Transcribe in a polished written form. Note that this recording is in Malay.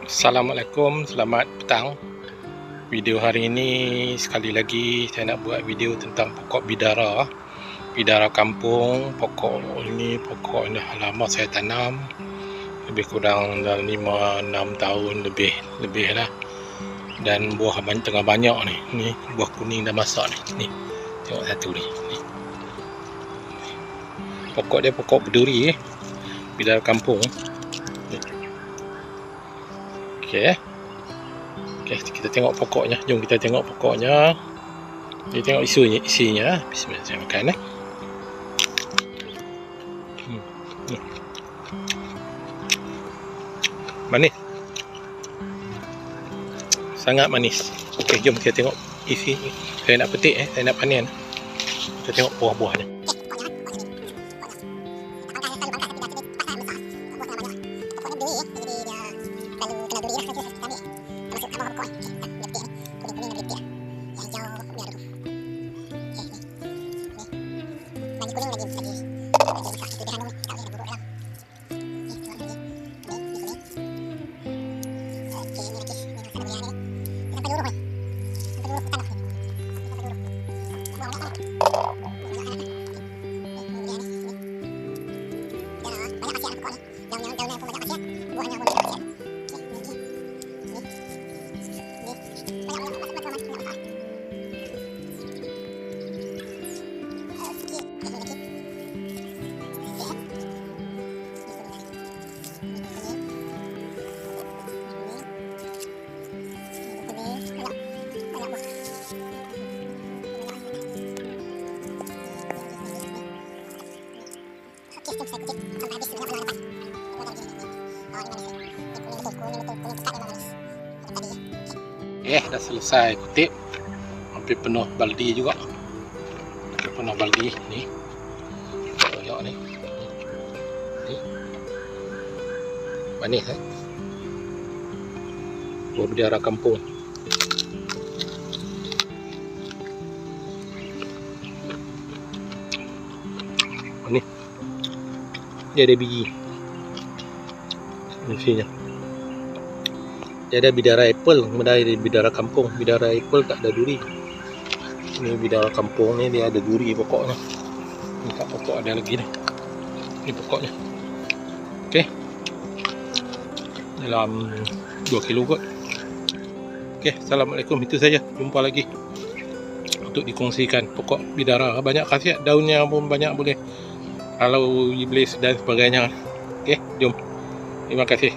Assalamualaikum, selamat petang. Video hari ini sekali lagi saya nak buat video tentang pokok bidara. Bidara kampung. Pokok ini dah lama saya tanam. Lebih kurang dah 5-6 tahun lebih lah. Dan buah tengah banyak ni. Ni buah kuning dah masak ni. Ni. Tengok satu ni. Pokok dia pokok berduri bidara kampung. Okey, kita tengok pokoknya. Jom kita tengok pokoknya. Kita tengok isinya. Bismillah, saya makan . Manis. Sangat manis. Okey, jom kita tengok isi. Saya nak petik saya nak panen. Kita tengok buah-buahnya. Dah selesai kutip. Hampir penuh baldi juga. Hampir penuh baldi ni. Koyak ni. Ni. Manis buah bidara kampung. Ni. Dia ada biji. Isinya. Dia ada bidara apple, dari bidara kampung. Bidara apple tak ada duri. Ini bidara kampung ni dia ada duri pokoknya. Ni tak pokok ada lagi ni. Ni pokoknya. Okey. Dalam 2 kilo kot. Okey, assalamualaikum, itu saja. Jumpa lagi untuk dikongsikan pokok bidara. Banyak khasiat, daunnya pun banyak boleh halau iblis dan sebagainya. Okey, jom. Terima kasih.